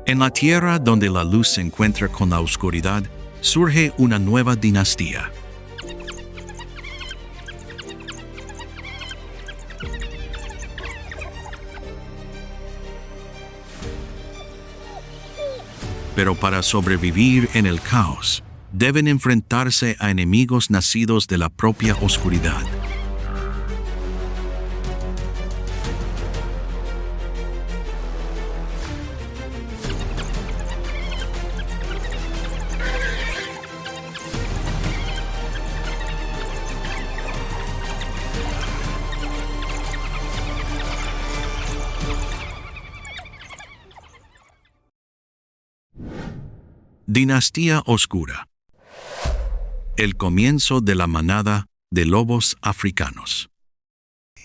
En la tierra donde la luz se encuentra con la oscuridad, surge una nueva dinastía. Pero para sobrevivir en el caos, deben enfrentarse a enemigos nacidos de la propia oscuridad. Dinastía Oscura. El comienzo de la manada de lobos africanos.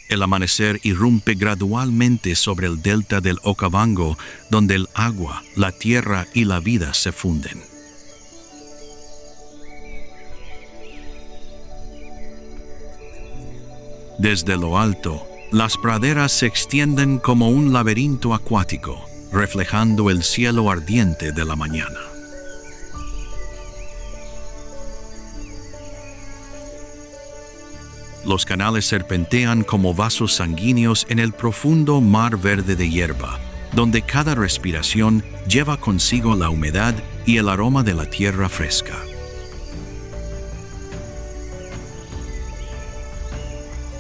El amanecer irrumpe gradualmente sobre el delta del Okavango, donde el agua, la tierra y la vida se funden. Desde lo alto, las praderas se extienden como un laberinto acuático, reflejando el cielo ardiente de la mañana. Los canales serpentean como vasos sanguíneos en el profundo mar verde de hierba, donde cada respiración lleva consigo la humedad y el aroma de la tierra fresca.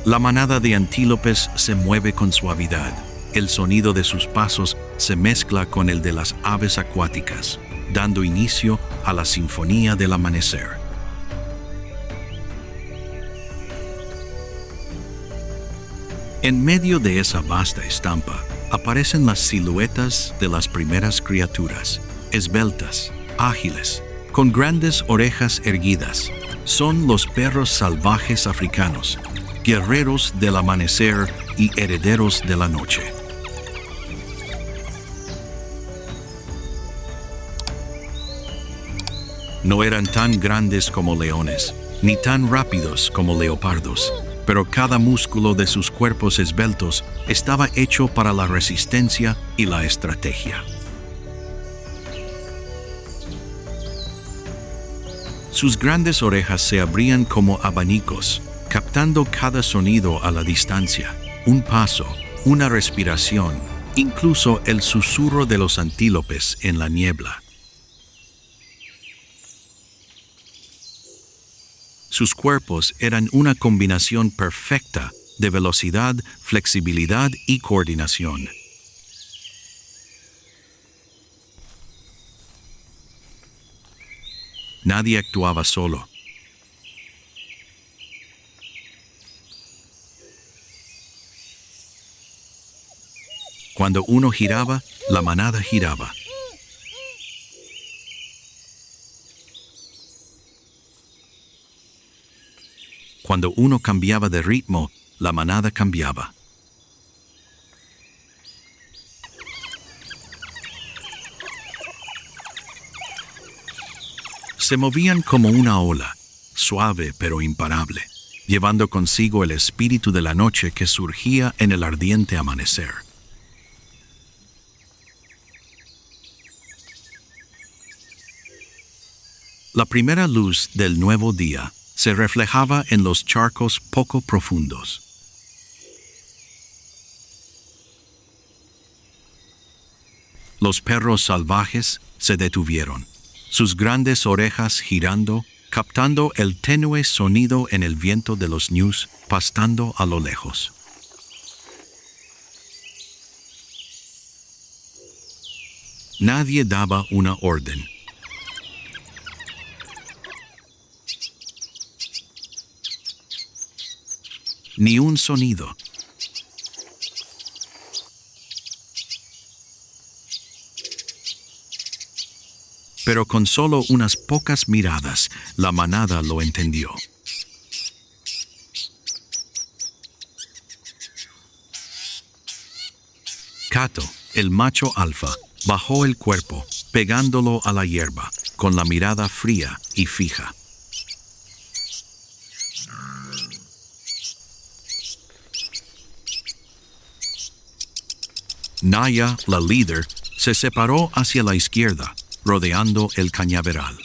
La manada de antílopes se mueve con suavidad. El sonido de sus pasos se mezcla con el de las aves acuáticas, dando inicio a la sinfonía del amanecer. En medio de esa vasta estampa aparecen las siluetas de las primeras criaturas, esbeltas, ágiles, con grandes orejas erguidas. Son los perros salvajes africanos, guerreros del amanecer y herederos de la noche. No eran tan grandes como leones, ni tan rápidos como leopardos, pero cada músculo de sus cuerpos esbeltos estaba hecho para la resistencia y la estrategia. Sus grandes orejas se abrían como abanicos, captando cada sonido a la distancia, un paso, una respiración, incluso el susurro de los antílopes en la niebla. Sus cuerpos eran una combinación perfecta de velocidad, flexibilidad y coordinación. Nadie actuaba solo. Cuando uno giraba, la manada giraba. Cuando uno cambiaba de ritmo, la manada cambiaba. Se movían como una ola, suave pero imparable, llevando consigo el espíritu de la noche que surgía en el ardiente amanecer. La primera luz del nuevo día se reflejaba en los charcos poco profundos. Los perros salvajes se detuvieron, sus grandes orejas girando, captando el tenue sonido en el viento de los ñus pastando a lo lejos. Nadie daba una orden. Ni un sonido. Pero con solo unas pocas miradas, la manada lo entendió. Cato, el macho alfa, bajó el cuerpo, pegándolo a la hierba, con la mirada fría y fija. Naya, la líder, se separó hacia la izquierda, rodeando el cañaveral.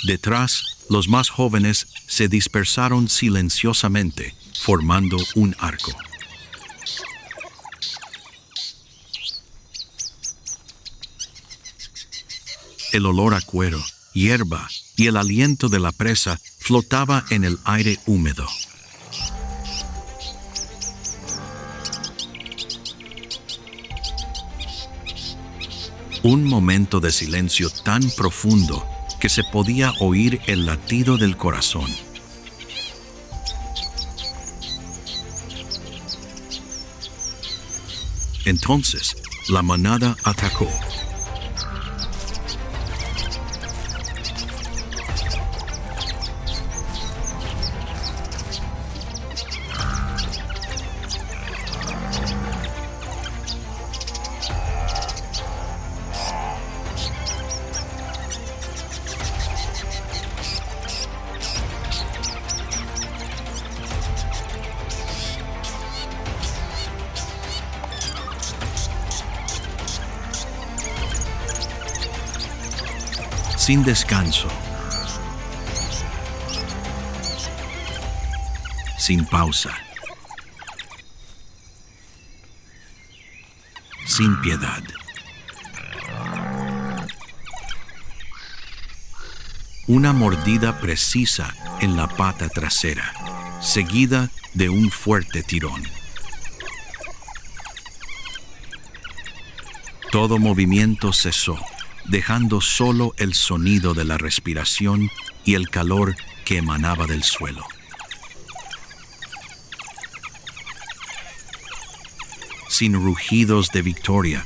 Detrás, los más jóvenes se dispersaron silenciosamente, formando un arco. El olor a cuero, hierba y el aliento de la presa flotaba en el aire húmedo. Un momento de silencio tan profundo que se podía oír el latido del corazón. Entonces, la manada atacó. Sin descanso, sin pausa, sin piedad. Una mordida precisa en la pata trasera, seguida de un fuerte tirón. Todo movimiento cesó, dejando solo el sonido de la respiración y el calor que emanaba del suelo. Sin rugidos de victoria,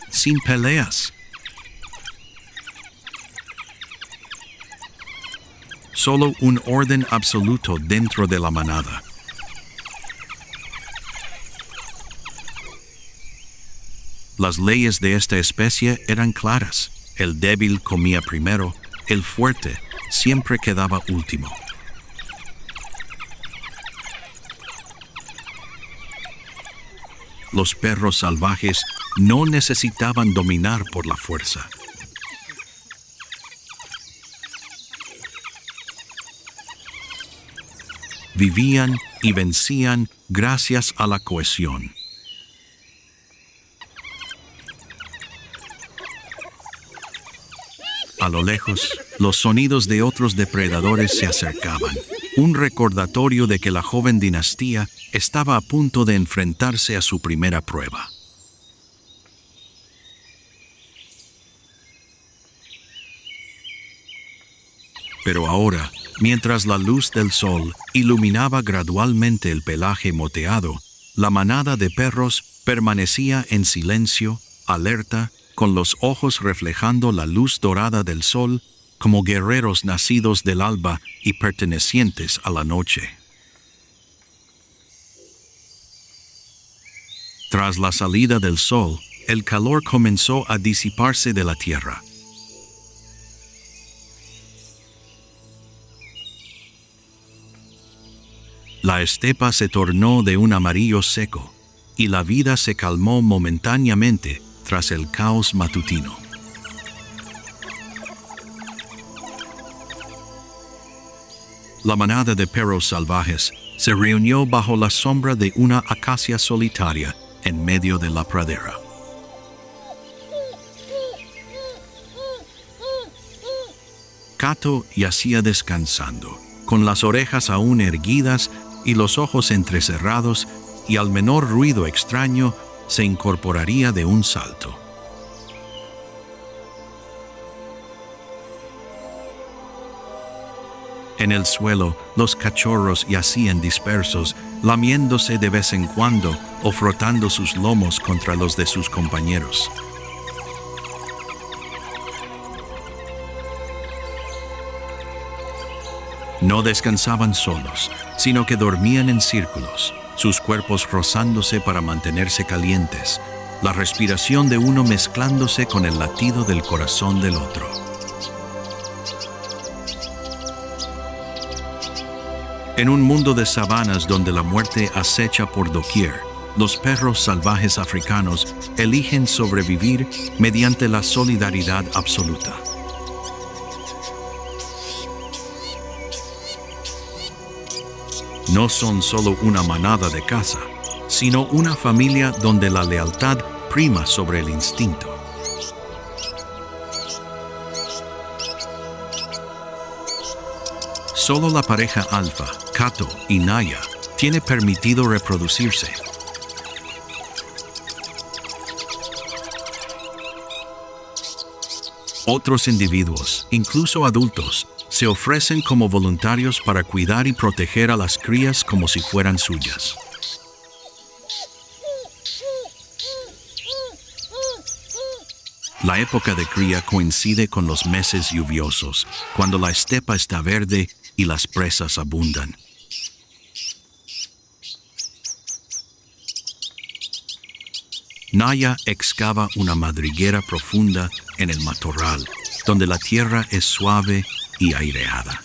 sin peleas, solo un orden absoluto dentro de la manada. Las leyes de esta especie eran claras. El débil comía primero, el fuerte siempre quedaba último. Los perros salvajes no necesitaban dominar por la fuerza. Vivían y vencían gracias a la cohesión. A lo lejos, los sonidos de otros depredadores se acercaban, un recordatorio de que la joven dinastía estaba a punto de enfrentarse a su primera prueba. Pero ahora, mientras la luz del sol iluminaba gradualmente el pelaje moteado, la manada de perros permanecía en silencio, alerta, con los ojos reflejando la luz dorada del sol como guerreros nacidos del alba y pertenecientes a la noche. Tras la salida del sol, el calor comenzó a disiparse de la tierra. La estepa se tornó de un amarillo seco, y la vida se calmó momentáneamente tras el caos matutino. La manada de perros salvajes se reunió bajo la sombra de una acacia solitaria en medio de la pradera. Cato yacía descansando, con las orejas aún erguidas y los ojos entrecerrados, y al menor ruido extraño se incorporaría de un salto. En el suelo, los cachorros yacían dispersos, lamiéndose de vez en cuando o frotando sus lomos contra los de sus compañeros. No descansaban solos, sino que dormían en círculos, sus cuerpos rozándose para mantenerse calientes, la respiración de uno mezclándose con el latido del corazón del otro. En un mundo de sabanas donde la muerte acecha por doquier, los perros salvajes africanos eligen sobrevivir mediante la solidaridad absoluta. No son solo una manada de caza, sino una familia donde la lealtad prima sobre el instinto. Solo la pareja alfa, Kato y Naya, tiene permitido reproducirse. Otros individuos, incluso adultos, se ofrecen como voluntarios para cuidar y proteger a las crías como si fueran suyas. La época de cría coincide con los meses lluviosos, cuando la estepa está verde y las presas abundan. Naya excava una madriguera profunda en el matorral, donde la tierra es suave y aireada.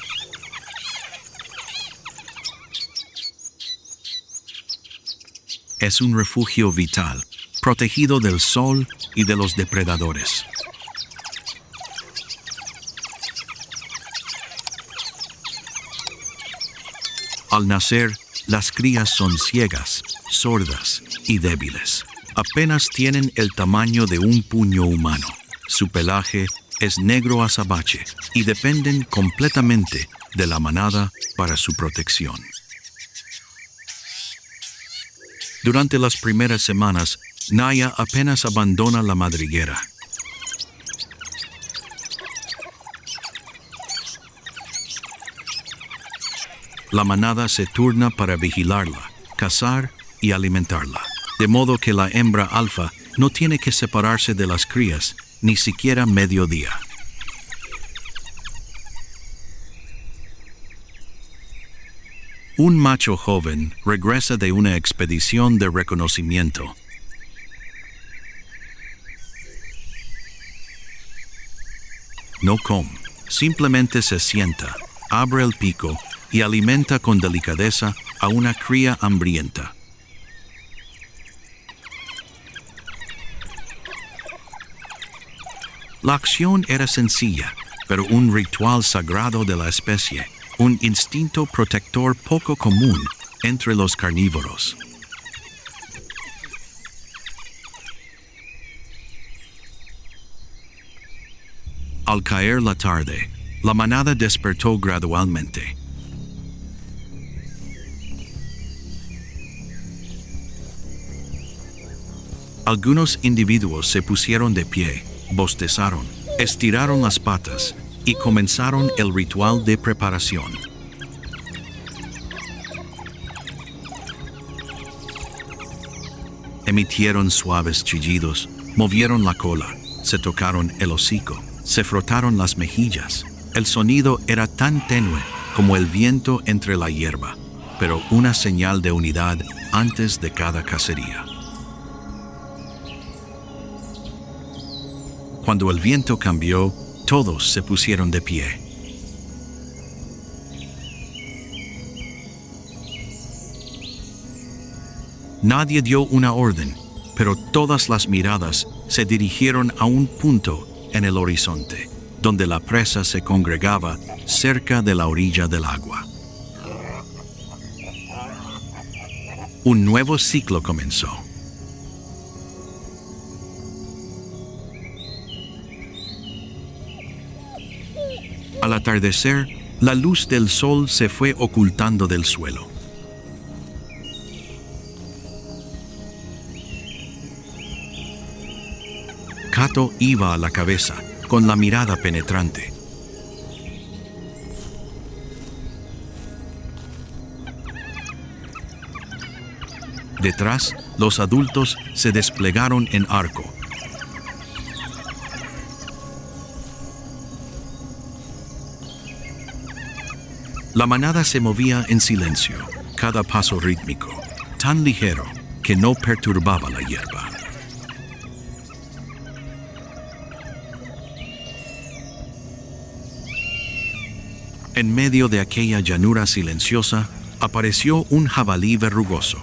Es un refugio vital, protegido del sol y de los depredadores. Al nacer, las crías son ciegas, sordas y débiles. Apenas tienen el tamaño de un puño humano. Su pelaje es negro azabache y dependen completamente de la manada para su protección. Durante las primeras semanas, Naya apenas abandona la madriguera. La manada se turna para vigilarla, cazar y alimentarla, de modo que la hembra alfa no tiene que separarse de las crías ni siquiera mediodía. Un macho joven regresa de una expedición de reconocimiento. No come, simplemente se sienta, abre el pico y alimenta con delicadeza a una cría hambrienta. La acción era sencilla, pero un ritual sagrado de la especie, un instinto protector poco común entre los carnívoros. Al caer la tarde, la manada despertó gradualmente. Algunos individuos se pusieron de pie, bostezaron, estiraron las patas y comenzaron el ritual de preparación. Emitieron suaves chillidos, movieron la cola, se tocaron el hocico, se frotaron las mejillas. El sonido era tan tenue como el viento entre la hierba, pero una señal de unidad antes de cada cacería. Cuando el viento cambió, todos se pusieron de pie. Nadie dio una orden, pero todas las miradas se dirigieron a un punto en el horizonte, donde la presa se congregaba cerca de la orilla del agua. Un nuevo ciclo comenzó. Al atardecer, la luz del sol se fue ocultando del suelo. Kato iba a la cabeza, con la mirada penetrante. Detrás, los adultos se desplegaron en arco. La manada se movía en silencio, cada paso rítmico, tan ligero que no perturbaba la hierba. En medio de aquella llanura silenciosa, apareció un jabalí verrugoso.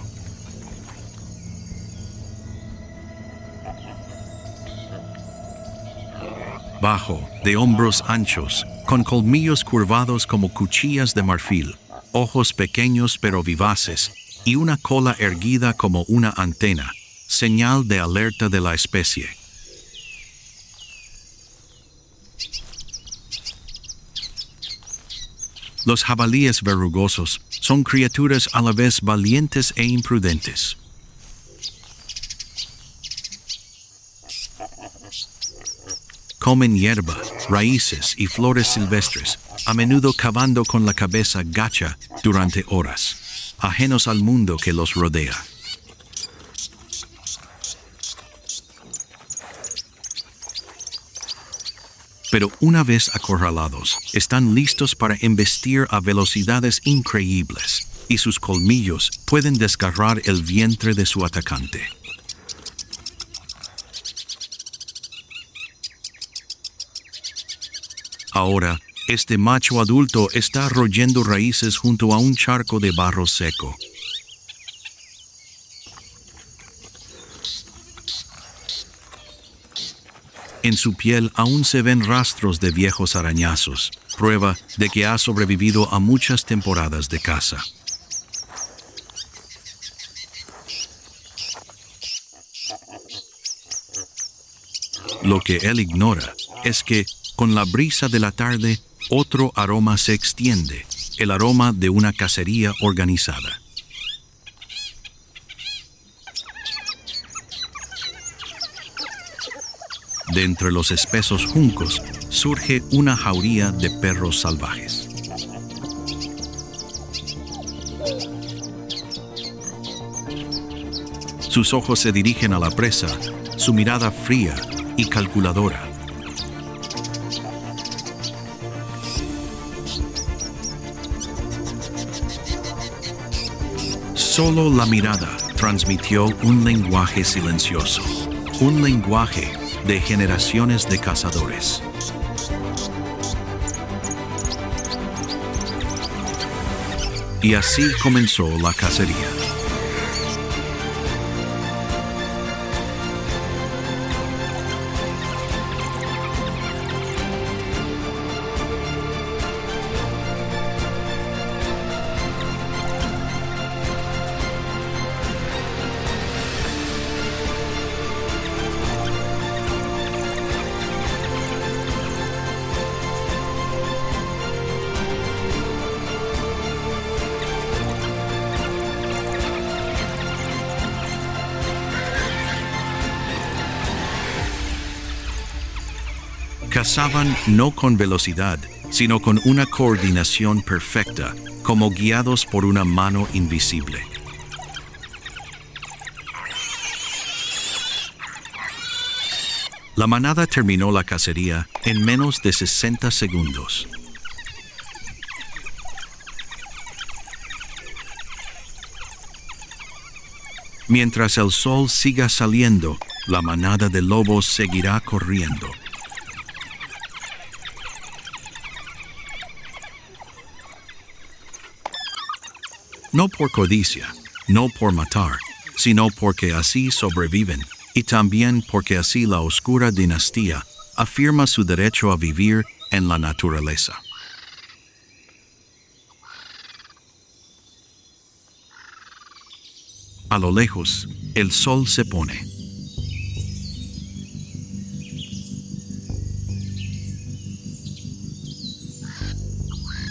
Bajo, de hombros anchos, con colmillos curvados como cuchillas de marfil, ojos pequeños pero vivaces, y una cola erguida como una antena, señal de alerta de la especie. Los jabalíes verrugosos son criaturas a la vez valientes e imprudentes. Comen hierba, raíces y flores silvestres, a menudo cavando con la cabeza gacha durante horas, ajenos al mundo que los rodea. Pero una vez acorralados, están listos para embestir a velocidades increíbles, y sus colmillos pueden desgarrar el vientre de su atacante. Ahora, este macho adulto está royendo raíces junto a un charco de barro seco. En su piel aún se ven rastros de viejos arañazos, prueba de que ha sobrevivido a muchas temporadas de caza. Lo que él ignora es que, con la brisa de la tarde, otro aroma se extiende, el aroma de una cacería organizada. De entre los espesos juncos surge una jauría de perros salvajes. Sus ojos se dirigen a la presa, su mirada fría y calculadora. Solo la mirada transmitió un lenguaje silencioso, un lenguaje de generaciones de cazadores. Y así comenzó la cacería. Cazaban no con velocidad, sino con una coordinación perfecta, como guiados por una mano invisible. La manada terminó la cacería en menos de 60 segundos. Mientras el sol siga saliendo, la manada de lobos seguirá corriendo. No por codicia, no por matar, sino porque así sobreviven, y también porque así la oscura dinastía afirma su derecho a vivir en la naturaleza. A lo lejos, el sol se pone.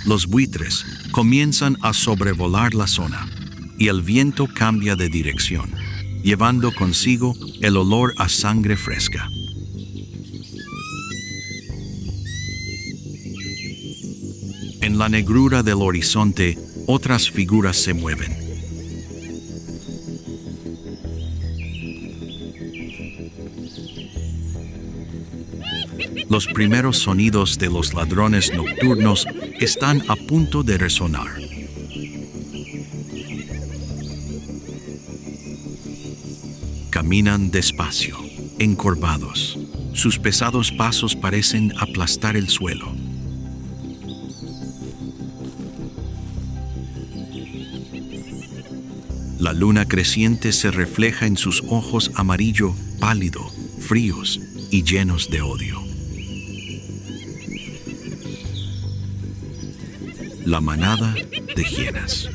Los buitres comienzan a sobrevolar la zona y el viento cambia de dirección, llevando consigo el olor a sangre fresca. En la negrura del horizonte, otras figuras se mueven. Los primeros sonidos de los ladrones nocturnos están a punto de resonar. Caminan despacio, encorvados. Sus pesados pasos parecen aplastar el suelo. La luna creciente se refleja en sus ojos amarillo, pálido, fríos y llenos de odio. La manada de hienas.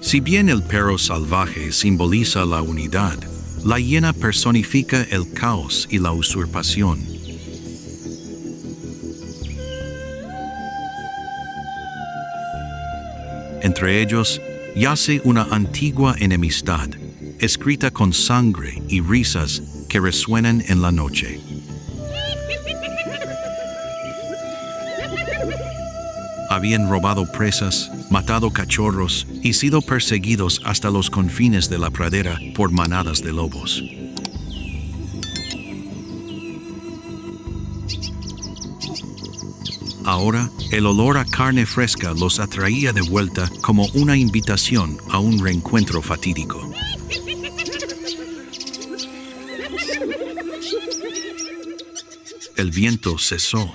Si bien el perro salvaje simboliza la unidad, la hiena personifica el caos y la usurpación. Entre ellos yace una antigua enemistad, escrita con sangre y risas que resuenan en la noche. Habían robado presas, matado cachorros y sido perseguidos hasta los confines de la pradera por manadas de lobos. Ahora, el olor a carne fresca los atraía de vuelta como una invitación a un reencuentro fatídico. El viento cesó.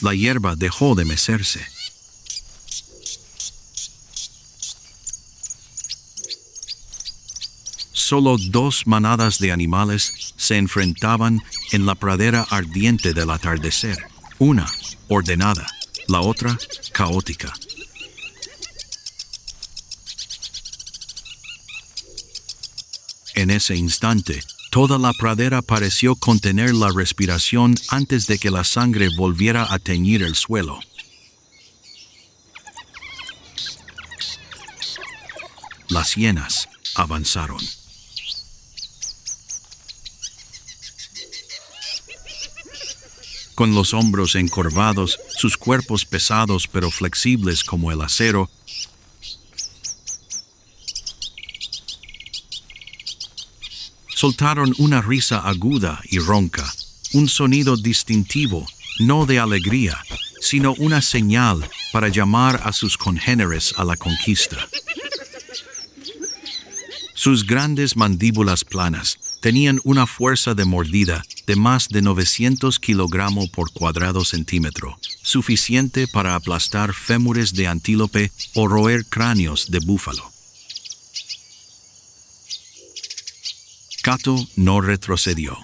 La hierba dejó de mecerse. Solo dos manadas de animales se enfrentaban en la pradera ardiente del atardecer, una ordenada, la otra caótica. En ese instante, toda la pradera pareció contener la respiración antes de que la sangre volviera a teñir el suelo. Las hienas avanzaron. Con los hombros encorvados, sus cuerpos pesados pero flexibles como el acero, soltaron una risa aguda y ronca, un sonido distintivo, no de alegría, sino una señal para llamar a sus congéneres a la conquista. Sus grandes mandíbulas planas tenían una fuerza de mordida de más de 900 kilogramos por cuadrado centímetro, suficiente para aplastar fémures de antílope o roer cráneos de búfalo. Cato no retrocedió.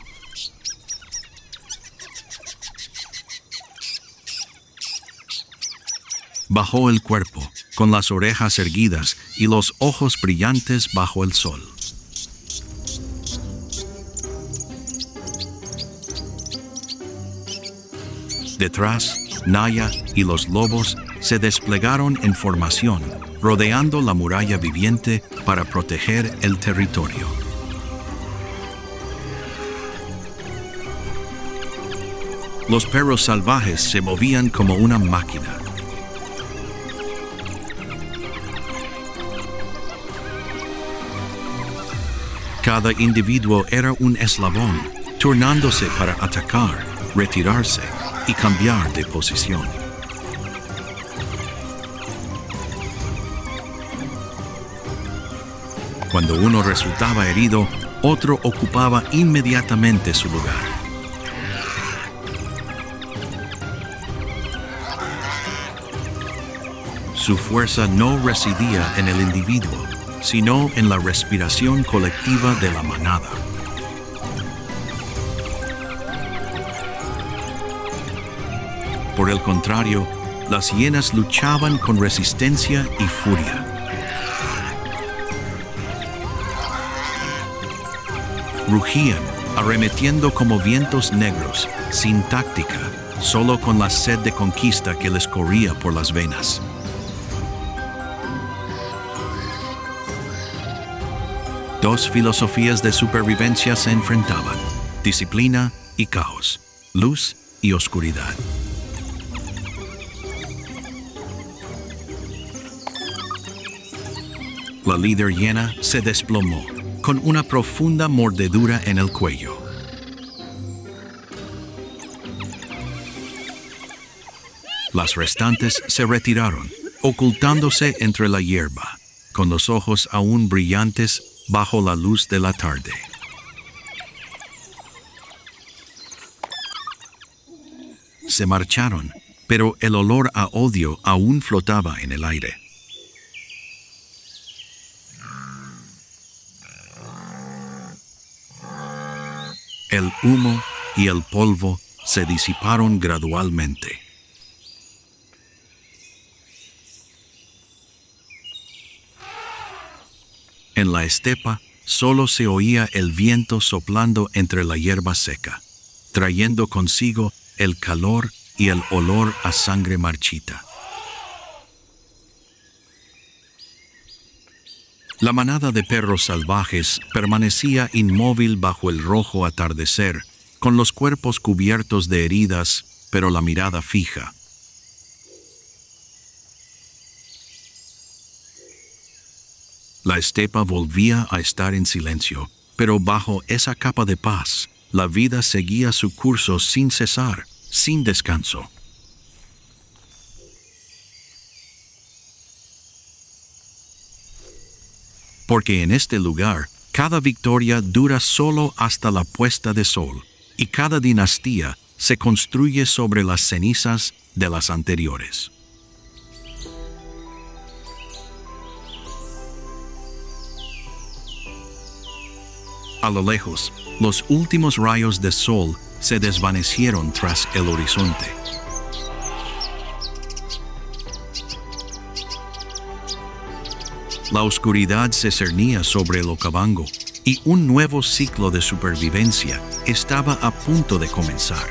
Bajó el cuerpo, con las orejas erguidas y los ojos brillantes bajo el sol. Detrás, Naya y los lobos se desplegaron en formación, rodeando la muralla viviente para proteger el territorio. Los perros salvajes se movían como una máquina. Cada individuo era un eslabón, turnándose para atacar, retirarse y cambiar de posición. Cuando uno resultaba herido, otro ocupaba inmediatamente su lugar. Su fuerza no residía en el individuo, sino en la respiración colectiva de la manada. Por el contrario, las hienas luchaban con resistencia y furia. Rugían, arremetiendo como vientos negros, sin táctica, solo con la sed de conquista que les corría por las venas. Dos filosofías de supervivencia se enfrentaban: disciplina y caos, luz y oscuridad. La líder hiena se desplomó, con una profunda mordedura en el cuello. Las restantes se retiraron, ocultándose entre la hierba, con los ojos aún brillantes bajo la luz de la tarde. se marcharon, pero el olor a odio aún flotaba en el aire. El humo y el polvo se disiparon gradualmente. En la estepa solo se oía el viento soplando entre la hierba seca, trayendo consigo el calor y el olor a sangre marchita. La manada de perros salvajes permanecía inmóvil bajo el rojo atardecer, con los cuerpos cubiertos de heridas, pero la mirada fija. La estepa volvía a estar en silencio, pero bajo esa capa de paz, la vida seguía su curso sin cesar, sin descanso. Porque en este lugar, cada victoria dura solo hasta la puesta de sol, y cada dinastía se construye sobre las cenizas de las anteriores. A lo lejos, los últimos rayos de sol se desvanecieron tras el horizonte. La oscuridad se cernía sobre el Okavango y un nuevo ciclo de supervivencia estaba a punto de comenzar.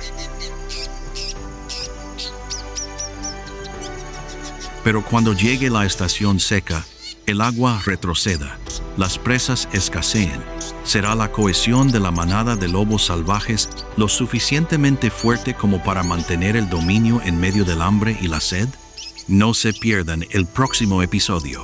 Pero cuando llegue la estación seca, el agua retroceda, las presas escaseen, ¿será la cohesión de la manada de lobos salvajes lo suficientemente fuerte como para mantener el dominio en medio del hambre y la sed? No se pierdan el próximo episodio.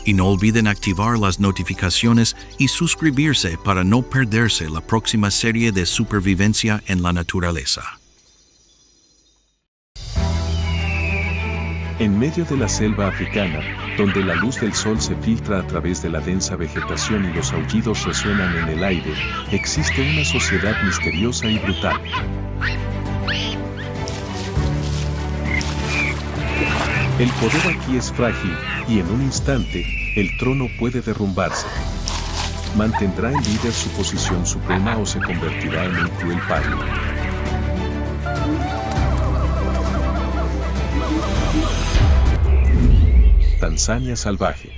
Y no olviden activar las notificaciones y suscribirse para no perderse la próxima serie de supervivencia en la naturaleza. En medio de la selva africana, donde la luz del sol se filtra a través de la densa vegetación y los aullidos resuenan en el aire, existe una sociedad misteriosa y brutal. El poder aquí es frágil, y en un instante, el trono puede derrumbarse. ¿Mantendrá el líder su posición suprema o se convertirá en un cruel paria? Tanzania salvaje.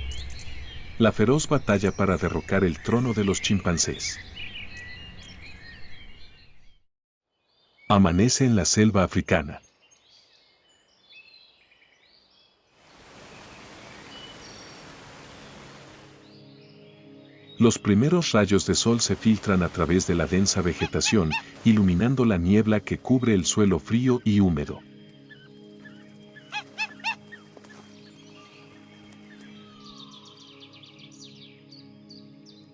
La feroz batalla para derrocar el trono de los chimpancés. Amanece en la selva africana. Los primeros rayos de sol se filtran a través de la densa vegetación, iluminando la niebla que cubre el suelo frío y húmedo.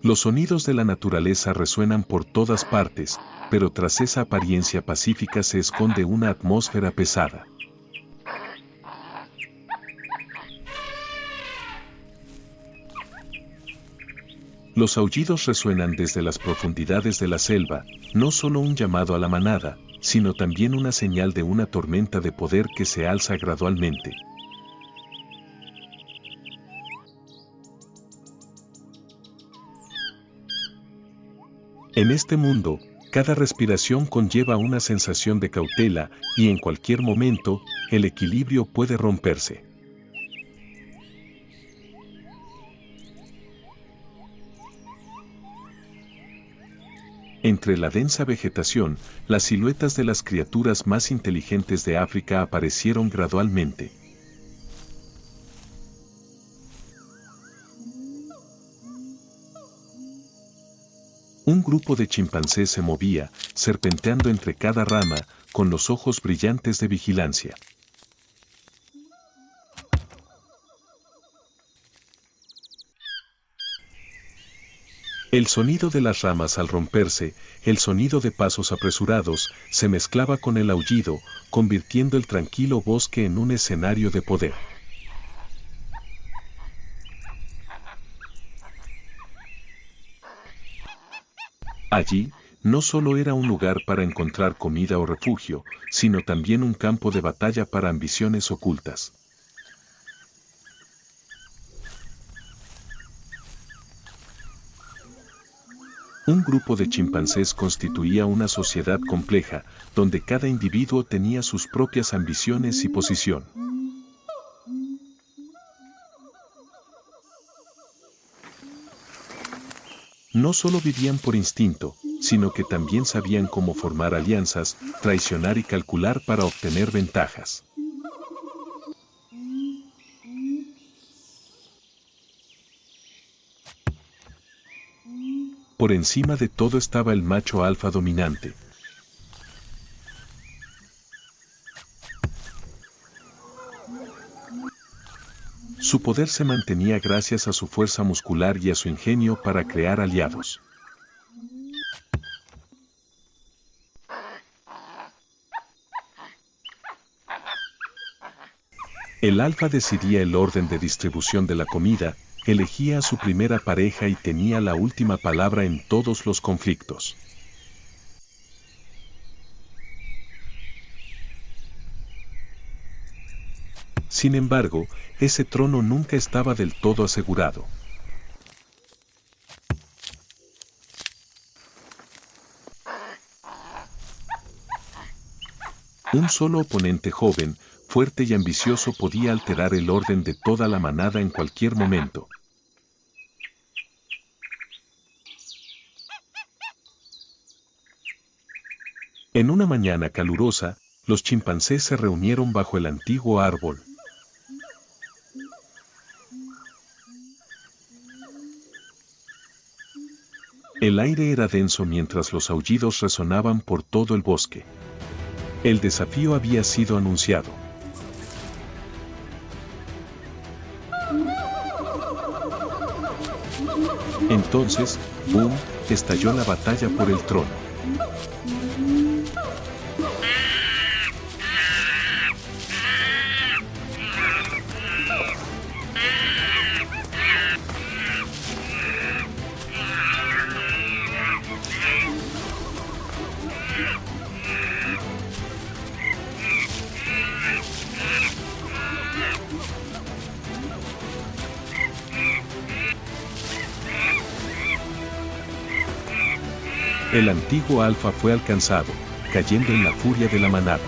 Los sonidos de la naturaleza resuenan por todas partes, pero tras esa apariencia pacífica se esconde una atmósfera pesada. Los aullidos resuenan desde las profundidades de la selva, no solo un llamado a la manada, sino también una señal de una tormenta de poder que se alza gradualmente. En este mundo, cada respiración conlleva una sensación de cautela y en cualquier momento, el equilibrio puede romperse. Entre la densa vegetación, las siluetas de las criaturas más inteligentes de África aparecieron gradualmente. Un grupo de chimpancés se movía, serpenteando entre cada rama, con los ojos brillantes de vigilancia. El sonido de las ramas al romperse, el sonido de pasos apresurados, se mezclaba con el aullido, convirtiendo el tranquilo bosque en un escenario de poder. Allí, no solo era un lugar para encontrar comida o refugio, sino también un campo de batalla para ambiciones ocultas. Un grupo de chimpancés constituía una sociedad compleja, donde cada individuo tenía sus propias ambiciones y posición. No solo vivían por instinto, sino que también sabían cómo formar alianzas, traicionar y calcular para obtener ventajas. Por encima de todo estaba el macho alfa dominante. Su poder se mantenía gracias a su fuerza muscular y a su ingenio para crear aliados. El alfa decidía el orden de distribución de la comida, elegía a su primera pareja y tenía la última palabra en todos los conflictos. Sin embargo, ese trono nunca estaba del todo asegurado. Un solo oponente joven, fuerte y ambicioso podía alterar el orden de toda la manada en cualquier momento. En una mañana calurosa, los chimpancés se reunieron bajo el antiguo árbol. El aire era denso mientras los aullidos resonaban por todo el bosque. El desafío había sido anunciado. Entonces, ¡boom!, estalló la batalla por el trono. El antiguo alfa fue alcanzado, cayendo en la furia de la manada.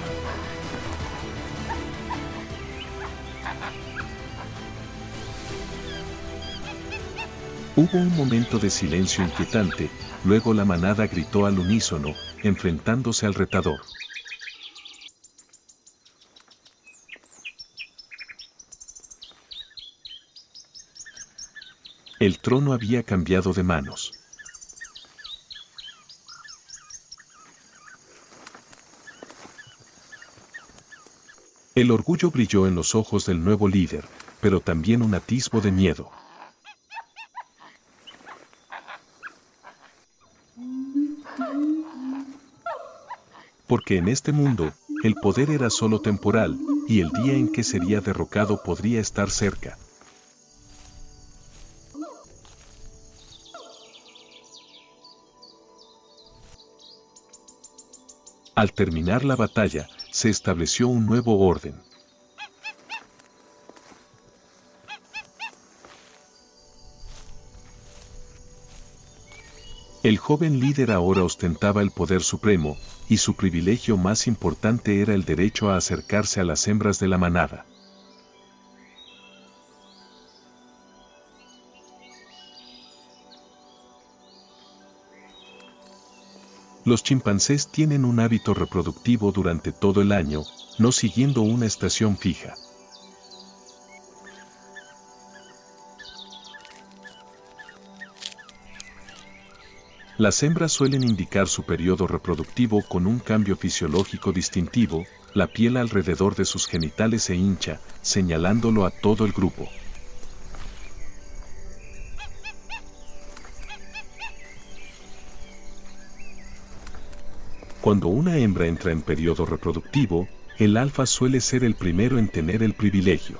Hubo un momento de silencio inquietante, luego la manada gritó al unísono, enfrentándose al retador. El trono había cambiado de manos. El orgullo brilló en los ojos del nuevo líder, pero también un atisbo de miedo. Porque en este mundo, el poder era solo temporal, y el día en que sería derrocado podría estar cerca. Al terminar la batalla, se estableció un nuevo orden. El joven líder ahora ostentaba el poder supremo, y su privilegio más importante era el derecho a acercarse a las hembras de la manada. Los chimpancés tienen un hábito reproductivo durante todo el año, no siguiendo una estación fija. Las hembras suelen indicar su periodo reproductivo con un cambio fisiológico distintivo, la piel alrededor de sus genitales se hincha, señalándolo a todo el grupo. Cuando una hembra entra en periodo reproductivo, el alfa suele ser el primero en tener el privilegio.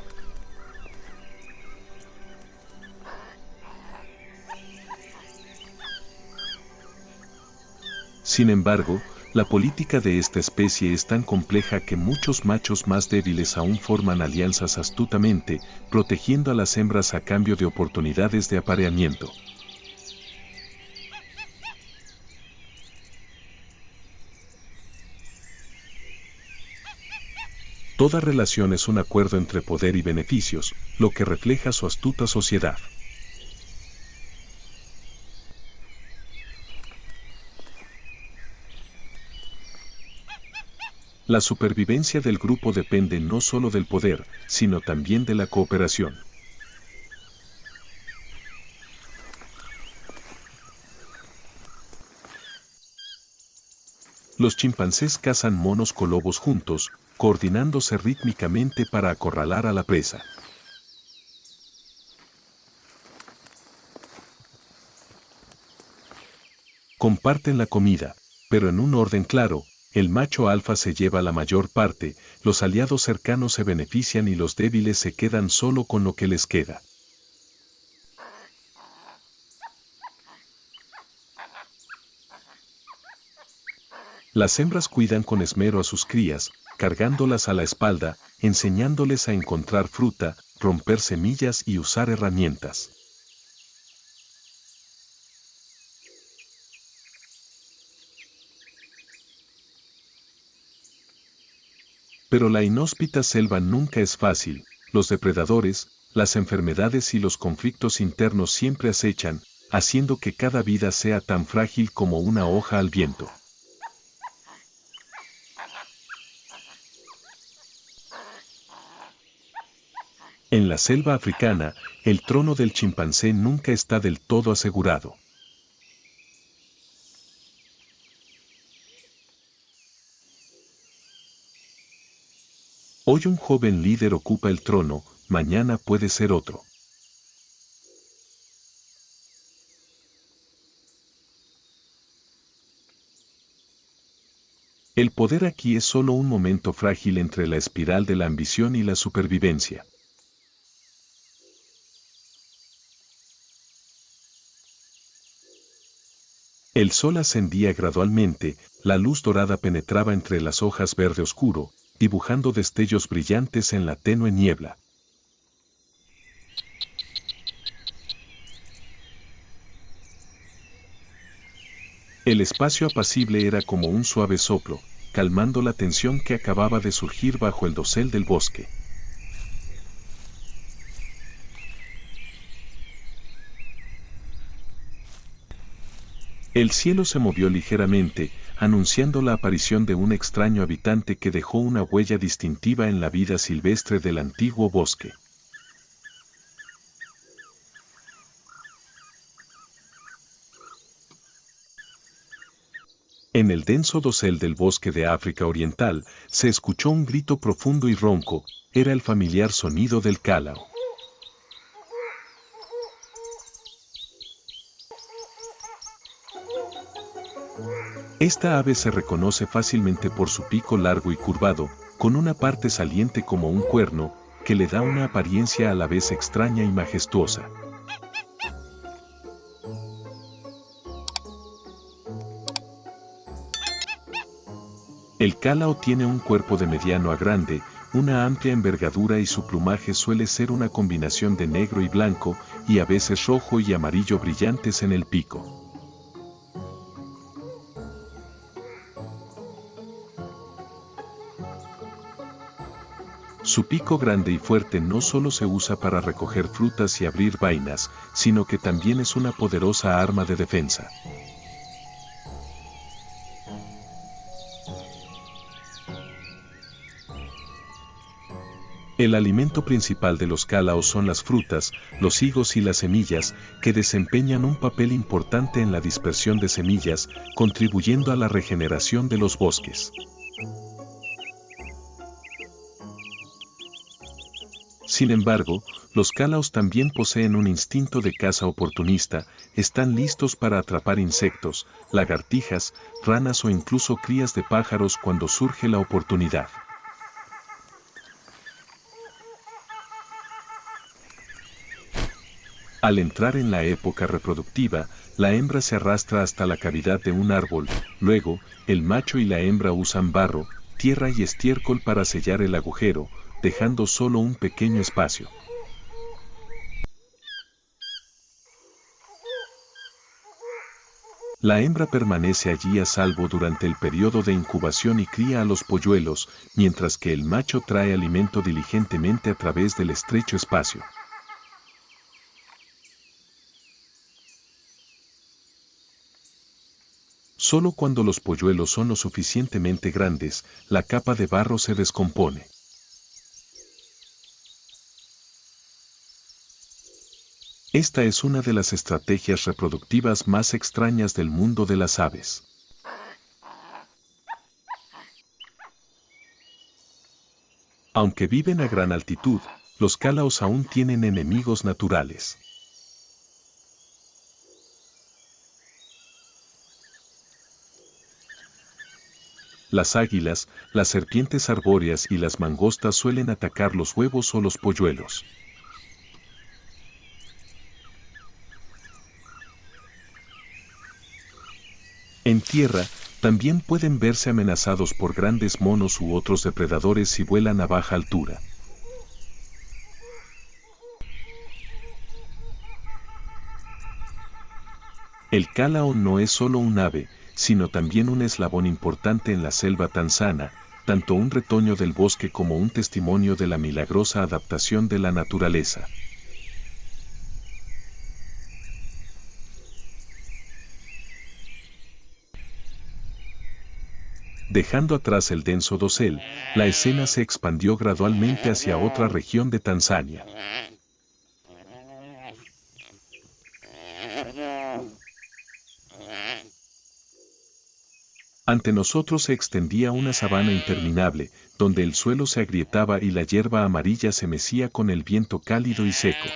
Sin embargo, la política de esta especie es tan compleja que muchos machos más débiles aún forman alianzas astutamente, protegiendo a las hembras a cambio de oportunidades de apareamiento. Toda relación es un acuerdo entre poder y beneficios, lo que refleja su astuta sociedad. La supervivencia del grupo depende no solo del poder, sino también de la cooperación. Los chimpancés cazan monos colobos juntos, coordinándose rítmicamente para acorralar a la presa. Comparten la comida, pero en un orden claro. El macho alfa se lleva la mayor parte, los aliados cercanos se benefician y los débiles se quedan solo con lo que les queda. Las hembras cuidan con esmero a sus crías, cargándolas a la espalda, enseñándoles a encontrar fruta, romper semillas y usar herramientas. Pero la inhóspita selva nunca es fácil, los depredadores, las enfermedades y los conflictos internos siempre acechan, haciendo que cada vida sea tan frágil como una hoja al viento. En la selva africana, el trono del chimpancé nunca está del todo asegurado. Hoy un joven líder ocupa el trono, mañana puede ser otro. El poder aquí es solo un momento frágil entre la espiral de la ambición y la supervivencia. El sol ascendía gradualmente, la luz dorada penetraba entre las hojas verde oscuro, dibujando destellos brillantes en la tenue niebla. El espacio apacible era como un suave soplo, calmando la tensión que acababa de surgir bajo el dosel del bosque. El cielo se movió ligeramente, anunciando la aparición de un extraño habitante que dejó una huella distintiva en la vida silvestre del antiguo bosque. En el denso dosel del bosque de África Oriental, se escuchó un grito profundo y ronco, era el familiar sonido del cálao. Esta ave se reconoce fácilmente por su pico largo y curvado, con una parte saliente como un cuerno, que le da una apariencia a la vez extraña y majestuosa. El cálao tiene un cuerpo de mediano a grande, una amplia envergadura y su plumaje suele ser una combinación de negro y blanco, y a veces rojo y amarillo brillantes en el pico. Su pico grande y fuerte no solo se usa para recoger frutas y abrir vainas, sino que también es una poderosa arma de defensa. El alimento principal de los cálaos son las frutas, los higos y las semillas, que desempeñan un papel importante en la dispersión de semillas, contribuyendo a la regeneración de los bosques. Sin embargo, los cálaos también poseen un instinto de caza oportunista, están listos para atrapar insectos, lagartijas, ranas o incluso crías de pájaros cuando surge la oportunidad. Al entrar en la época reproductiva, la hembra se arrastra hasta la cavidad de un árbol, luego, el macho y la hembra usan barro, tierra y estiércol para sellar el agujero, dejando solo un pequeño espacio. La hembra permanece allí a salvo durante el periodo de incubación y cría a los polluelos, mientras que el macho trae alimento diligentemente a través del estrecho espacio. Solo cuando los polluelos son lo suficientemente grandes, la capa de barro se descompone. Esta es una de las estrategias reproductivas más extrañas del mundo de las aves. Aunque viven a gran altitud, los calaos aún tienen enemigos naturales. Las águilas, las serpientes arbóreas y las mangostas suelen atacar los huevos o los polluelos. En tierra, también pueden verse amenazados por grandes monos u otros depredadores si vuelan a baja altura. El cálao no es solo un ave, sino también un eslabón importante en la selva tanzana, tanto un retoño del bosque como un testimonio de la milagrosa adaptación de la naturaleza. Dejando atrás el denso dosel, la escena se expandió gradualmente hacia otra región de Tanzania. Ante nosotros se extendía una sabana interminable, donde el suelo se agrietaba y la hierba amarilla se mecía con el viento cálido y seco.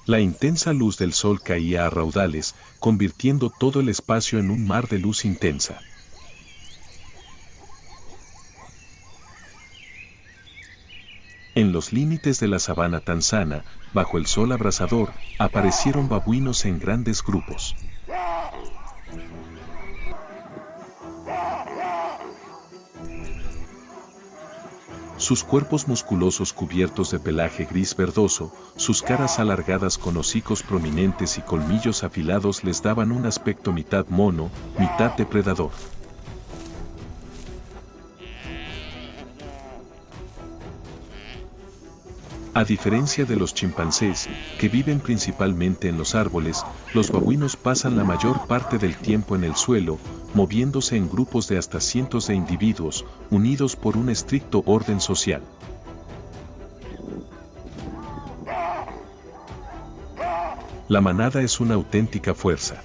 La intensa luz del sol caía a raudales, convirtiendo todo el espacio en un mar de luz intensa. En los límites de la sabana tanzana, bajo el sol abrasador, aparecieron babuinos en grandes grupos. Sus cuerpos musculosos cubiertos de pelaje gris verdoso, sus caras alargadas con hocicos prominentes y colmillos afilados les daban un aspecto mitad mono, mitad depredador. A diferencia de los chimpancés, que viven principalmente en los árboles, los babuinos pasan la mayor parte del tiempo en el suelo, moviéndose en grupos de hasta cientos de individuos, unidos por un estricto orden social. La manada es una auténtica fuerza.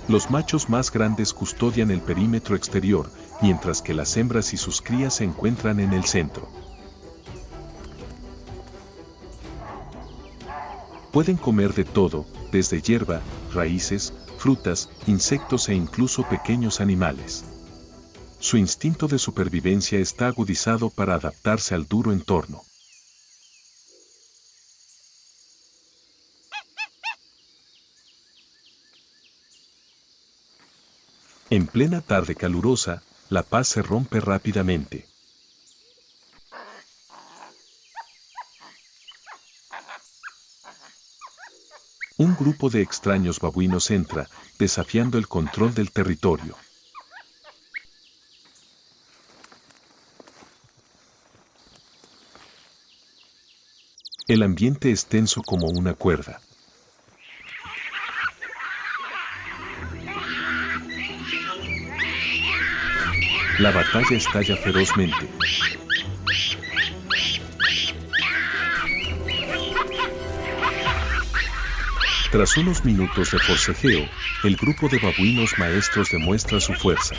Los machos más grandes custodian el perímetro exterior, mientras que las hembras y sus crías se encuentran en el centro. Pueden comer de todo, desde hierba, raíces, frutas, insectos e incluso pequeños animales. Su instinto de supervivencia está agudizado para adaptarse al duro entorno. En plena tarde calurosa, la paz se rompe rápidamente. Un grupo de extraños babuinos entra, desafiando el control del territorio. El ambiente es tenso como una cuerda. La batalla estalla ferozmente. Tras unos minutos de forcejeo, el grupo de babuinos maestros demuestra su fuerza.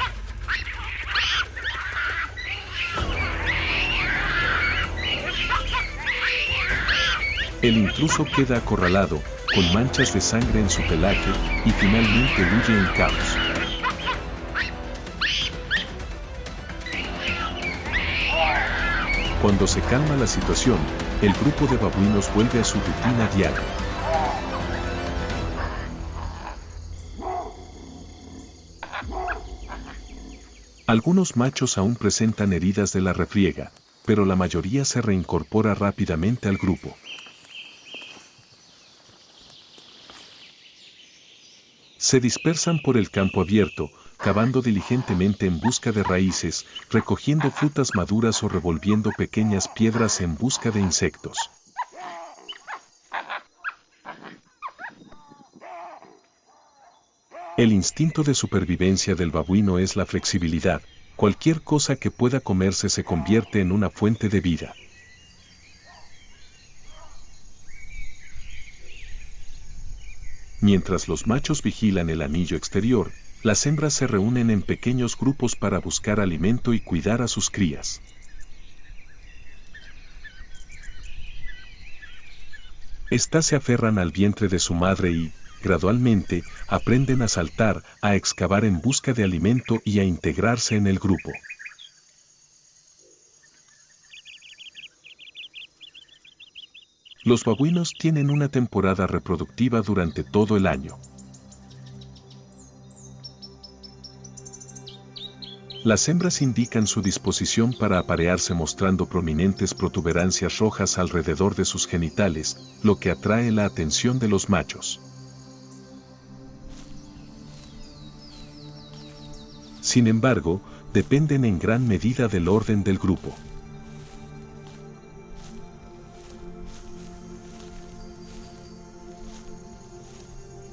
El intruso queda acorralado, con manchas de sangre en su pelaje, y finalmente huye en caos. Cuando se calma la situación, el grupo de babuinos vuelve a su rutina diaria. Algunos machos aún presentan heridas de la refriega, pero la mayoría se reincorpora rápidamente al grupo. Se dispersan por el campo abierto, cavando diligentemente en busca de raíces, recogiendo frutas maduras o revolviendo pequeñas piedras en busca de insectos. El instinto de supervivencia del babuino es la flexibilidad. Cualquier cosa que pueda comerse se convierte en una fuente de vida. Mientras los machos vigilan el anillo exterior, las hembras se reúnen en pequeños grupos para buscar alimento y cuidar a sus crías. Estas se aferran al vientre de su madre y, gradualmente, aprenden a saltar, a excavar en busca de alimento y a integrarse en el grupo. Los babuinos tienen una temporada reproductiva durante todo el año. Las hembras indican su disposición para aparearse mostrando prominentes protuberancias rojas alrededor de sus genitales, lo que atrae la atención de los machos. Sin embargo, dependen en gran medida del orden del grupo.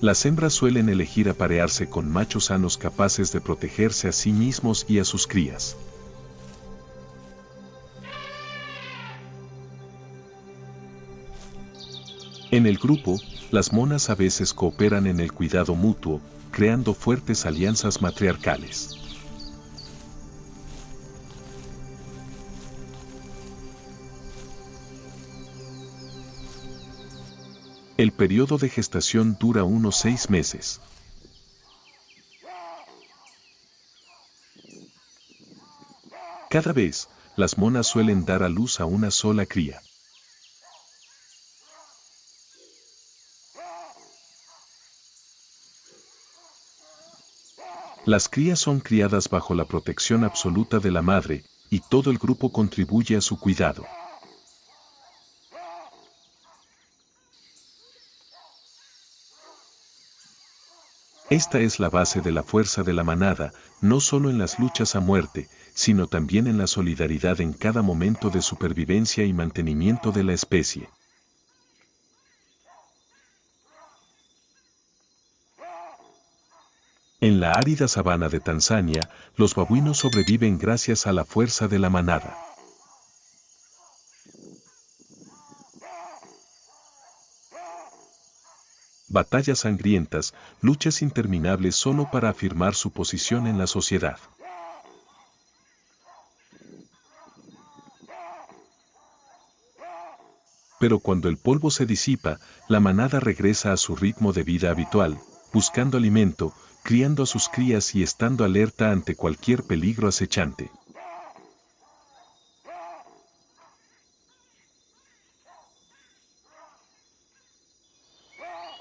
Las hembras suelen elegir aparearse con machos sanos capaces de protegerse a sí mismos y a sus crías. En el grupo, las monas a veces cooperan en el cuidado mutuo, creando fuertes alianzas matriarcales. El periodo de gestación dura unos 6 meses. Cada vez, las monas suelen dar a luz a una sola cría. Las crías son criadas bajo la protección absoluta de la madre, y todo el grupo contribuye a su cuidado. Esta es la base de la fuerza de la manada, no solo en las luchas a muerte, sino también en la solidaridad en cada momento de supervivencia y mantenimiento de la especie. En la árida sabana de Tanzania, los babuinos sobreviven gracias a la fuerza de la manada. Batallas sangrientas, luchas interminables solo para afirmar su posición en la sociedad. Pero cuando el polvo se disipa, la manada regresa a su ritmo de vida habitual, buscando alimento, criando a sus crías y estando alerta ante cualquier peligro acechante.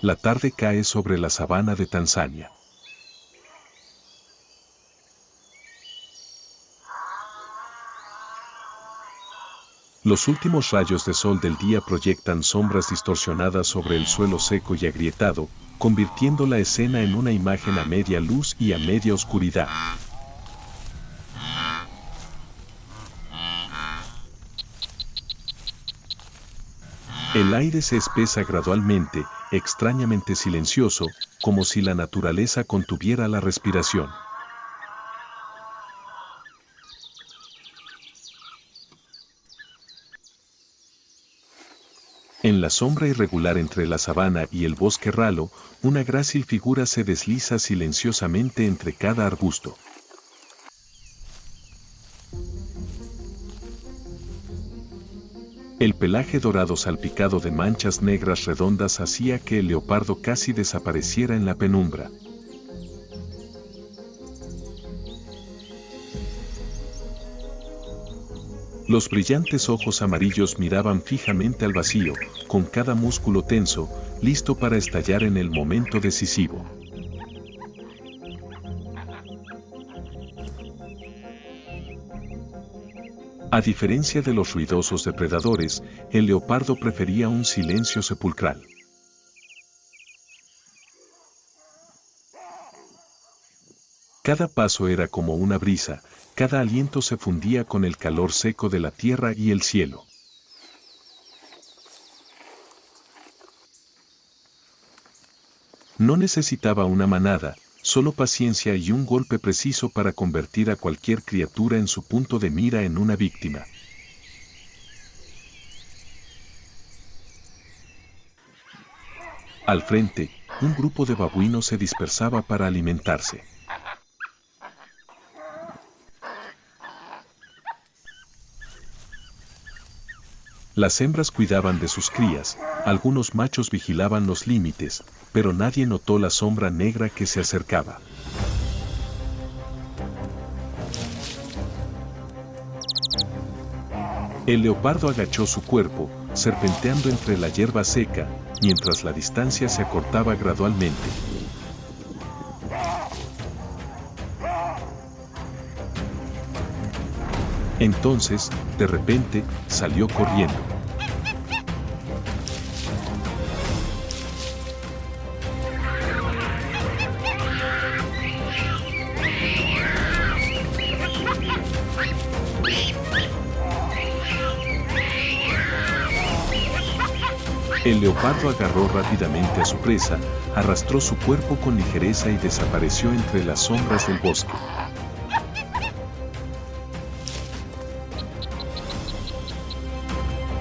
La tarde cae sobre la sabana de Tanzania. Los últimos rayos de sol del día proyectan sombras distorsionadas sobre el suelo seco y agrietado, convirtiendo la escena en una imagen a media luz y a media oscuridad. El aire se espesa gradualmente, extrañamente silencioso, como si la naturaleza contuviera la respiración. En la sombra irregular entre la sabana y el bosque ralo, una grácil figura se desliza silenciosamente entre cada arbusto. El pelaje dorado salpicado de manchas negras redondas hacía que el leopardo casi desapareciera en la penumbra. Los brillantes ojos amarillos miraban fijamente al vacío, con cada músculo tenso, listo para estallar en el momento decisivo. A diferencia de los ruidosos depredadores, el leopardo prefería un silencio sepulcral. Cada paso era como una brisa, cada aliento se fundía con el calor seco de la tierra y el cielo. No necesitaba una manada, solo paciencia y un golpe preciso para convertir a cualquier criatura en su punto de mira en una víctima. Al frente, un grupo de babuinos se dispersaba para alimentarse. Las hembras cuidaban de sus crías, algunos machos vigilaban los límites, pero nadie notó la sombra negra que se acercaba. El leopardo agachó su cuerpo, serpenteando entre la hierba seca, mientras la distancia se acortaba gradualmente. Entonces, de repente, salió corriendo. El leopardo agarró rápidamente a su presa, arrastró su cuerpo con ligereza y desapareció entre las sombras del bosque.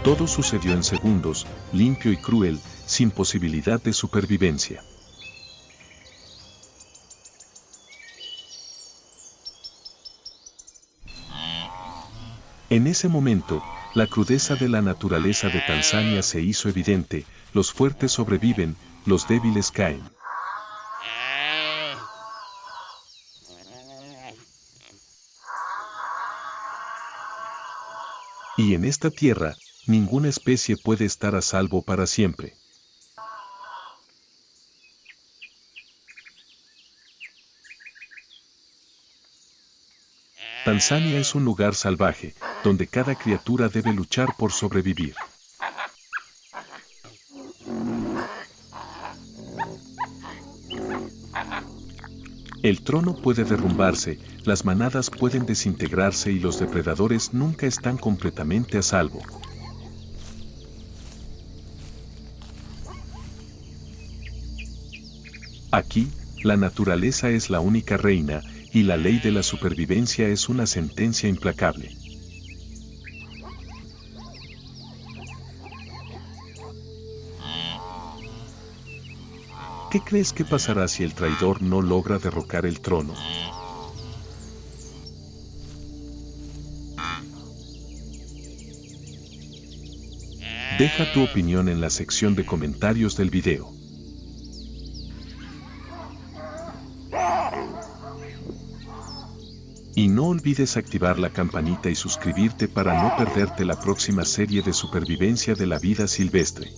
Todo sucedió en segundos, limpio y cruel, sin posibilidad de supervivencia. En ese momento, la crudeza de la naturaleza de Tanzania se hizo evidente: los fuertes sobreviven, los débiles caen. Y en esta tierra, ninguna especie puede estar a salvo para siempre. Tanzania es un lugar salvaje, donde cada criatura debe luchar por sobrevivir. El trono puede derrumbarse, las manadas pueden desintegrarse y los depredadores nunca están completamente a salvo. Aquí, la naturaleza es la única reina, y la ley de la supervivencia es una sentencia implacable. ¿Qué crees que pasará si el traidor no logra derrocar el trono? Deja tu opinión en la sección de comentarios del video. Y no olvides activar la campanita y suscribirte para no perderte la próxima serie de supervivencia de la vida silvestre.